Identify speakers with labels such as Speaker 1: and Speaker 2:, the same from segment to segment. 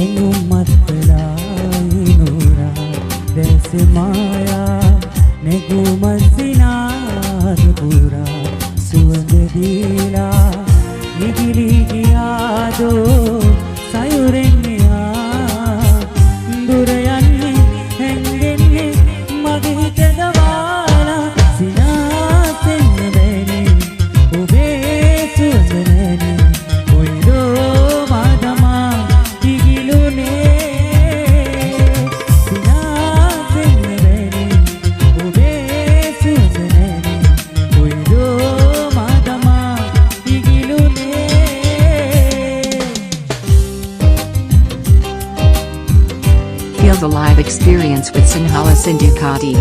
Speaker 1: Engum mattalai nura Desi maya Negu masinad pura Suwanda dila Nigili giyado Sayurenya Durayanne Hengenne Magita dawala Sinasenna bene Ube suwandane Oido madama Igilune Sinasenna bene Ube suwandane Oido madama Igilune
Speaker 2: Feel the live experience with Sinhala Sindhu Kadi.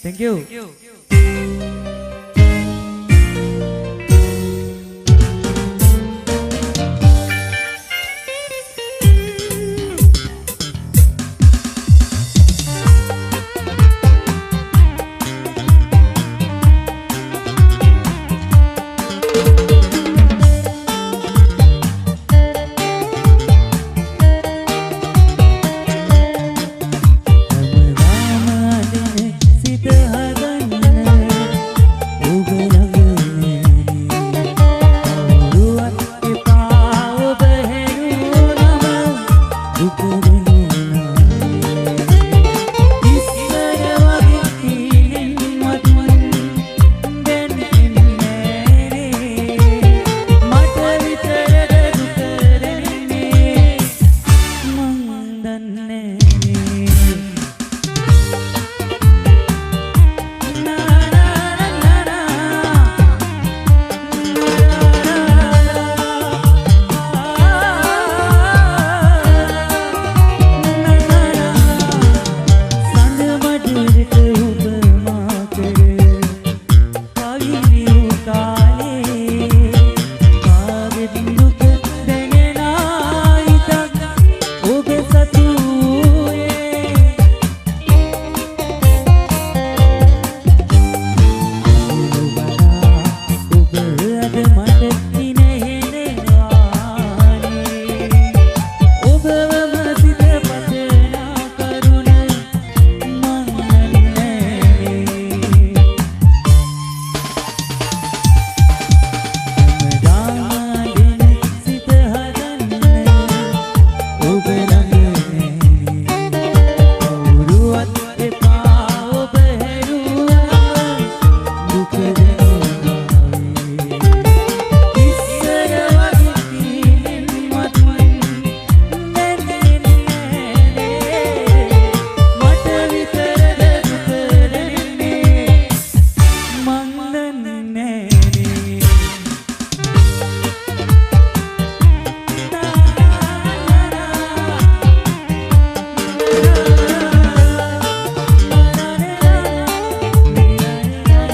Speaker 1: Thank you.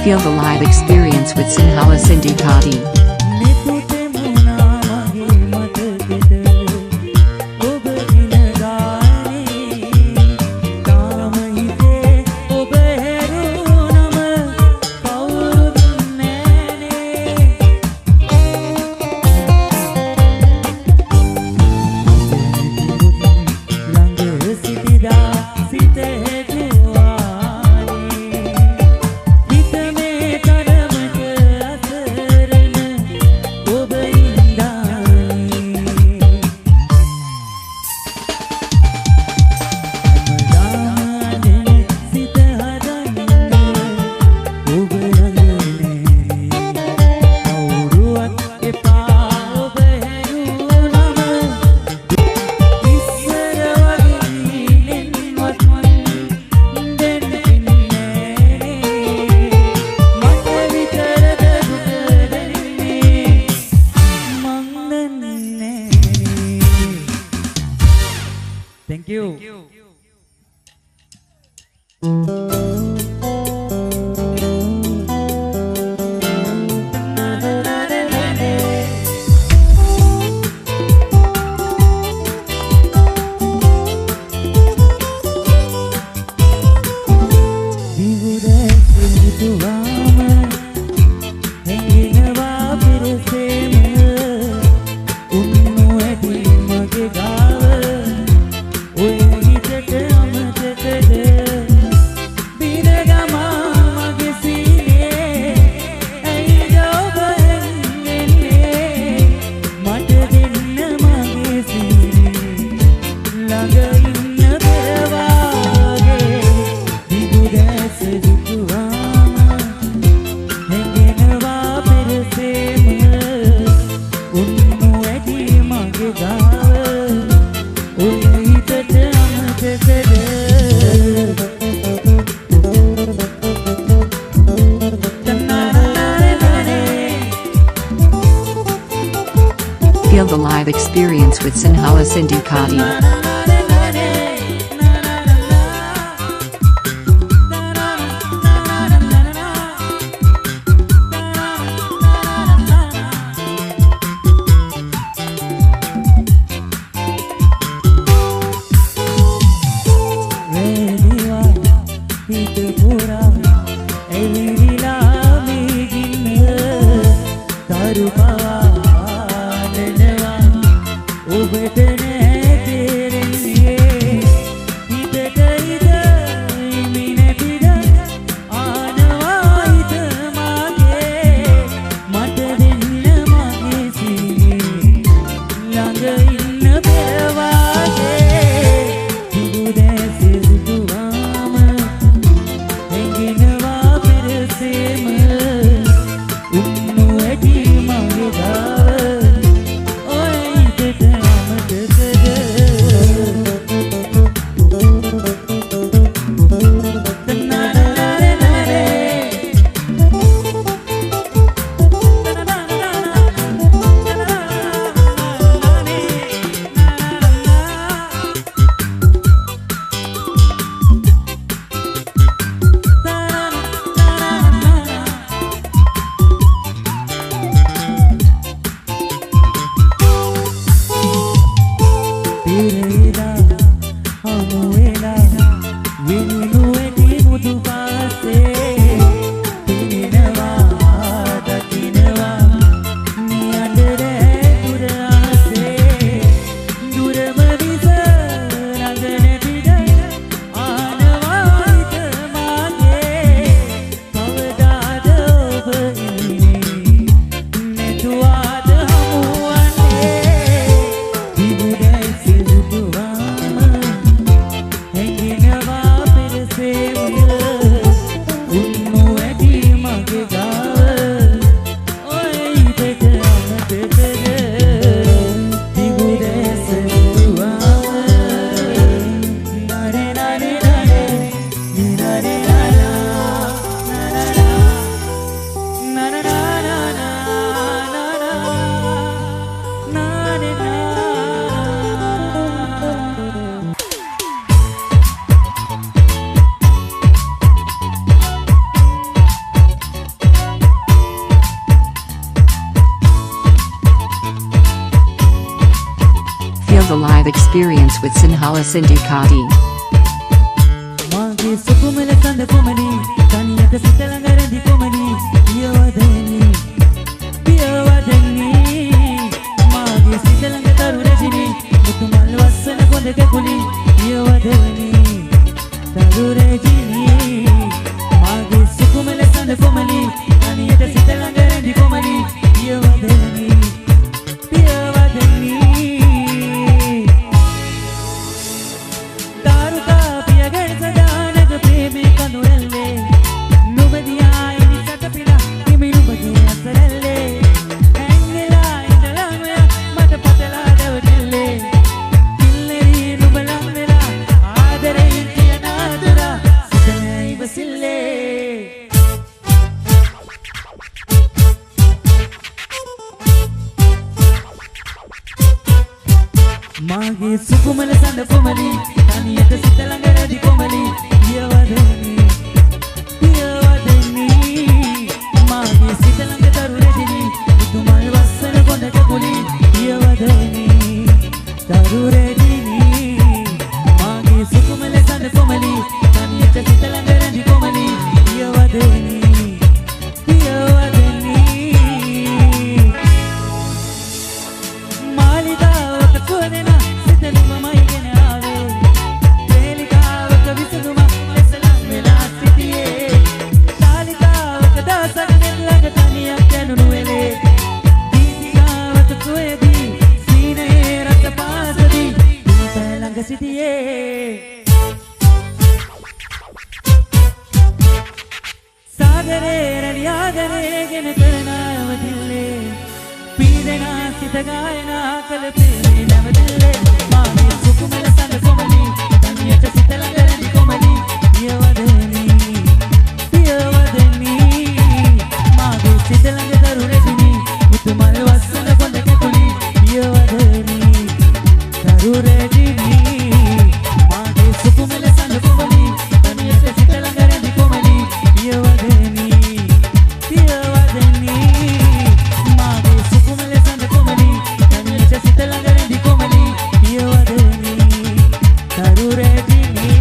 Speaker 2: Feel the live experience with Sinhala Sindhikati.
Speaker 1: නිතුතෙ මුණා මගේ මතකෙට ඔබ දින ගානේ තාම හිතේ ඔබ හැරුණම කවුරුත් නෑනේ ළඟ සිටිලා සිට හැදුවානේ හිත මේ තරමට අතරන ඔබ ඉඳානේ හැමදාම සිත හදන්න ඔබ ළඟනේ කවුරුවත් එපා ඔබ හැරුණම ඉස්සර වගේ නෙන්වත් දෙන්නේ මට විතරද දුක දෙන්නේ මං දන්නේ Thank you
Speaker 2: Feel the live experience with Sinhala Sindhikati.
Speaker 1: ඔබට නෑ තේරෙන්නේ
Speaker 2: live experience with Sinhala Sindhu Kadi.
Speaker 1: මාගේ සුකුමල සඳ කුමනි තනියට සිත ළඟ රැඳි කුමනි පියවදෙනි පියවදෙනි මාගේ සිත ළඟ තරු රැජිනි මුතුමල් වස්සන කොඳ කැකුලි පියවදෙනි තරු රැජිනි මාගේ සුකුමල සඳ කුමනි තනියට සිත ළඟ රැඳි කුමනි පියවදෙනි පියවදෙනි මාගේ සුකුමල සඳ කුමලි තනියට සිත ළඟ රැඳි කුමලි පියවදෙනි පියවදෙනි මාගේ සිත ළඟ තරු රැඳිනි මුතුමල් වස්සන කොඳ කැකුලි පියවදෙනි තරු රැඳිනි මාගේ සුකුමල සඳ කුමලි තනියට සිත ළඟ රැඳි කුමලි පියවදෙනි පියවදෙනි මාලිගාවක සුවඳ सागरे रलियागरे गिन करना वदिले पीदेना सित गायना कल प्रेमी नवदिले मागे सुकुमल संग कोमली तनियट सित ළඟ රැඳි කොමලි පියවදෙනි පියවදෙනි මාගේ සිත ළඟ දරු රැඳිනි මුතුමල් වස්සන කොඳ කැකුලි පියවදෙනි දරු රැඳිනි මාගේ සුකුමල සංග කොමලි තනියට සිත ළඟ රැඳි කොමලි පියවදෙනි පියවදෙනි මාගේ සුකුමල සංග කොමලි තනියට සිත ළඟ රැඳි කොමලි පියවදෙනි දරු රැඳිනි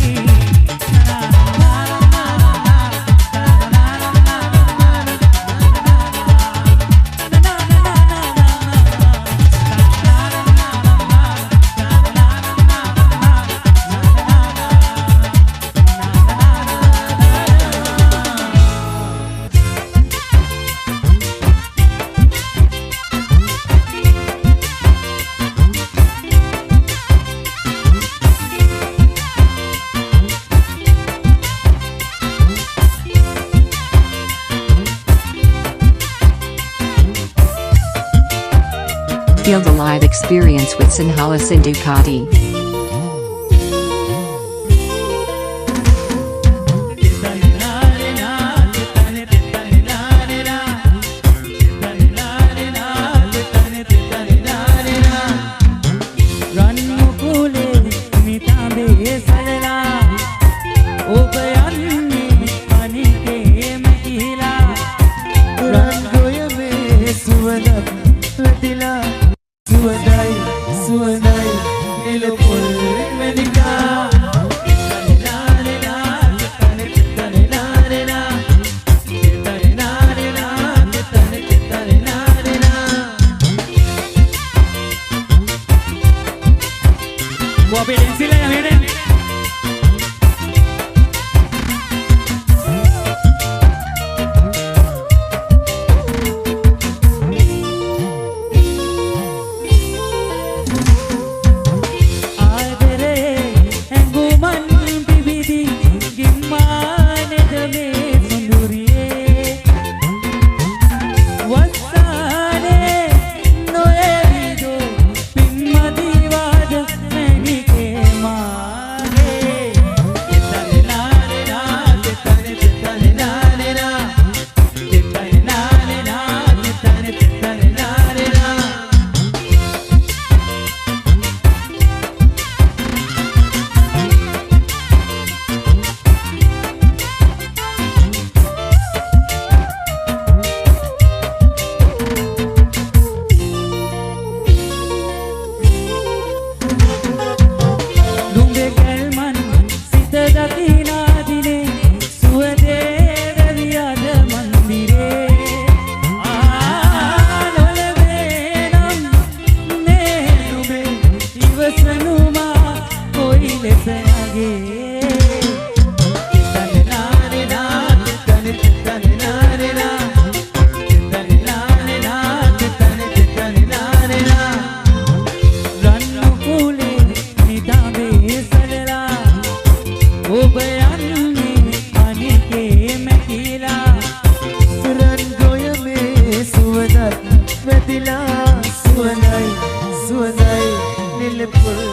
Speaker 2: Feel the live experience with Sinhala Sindhu Kadi.
Speaker 1: වැදිලා සුවඳයි සුවඳයි නිලපුර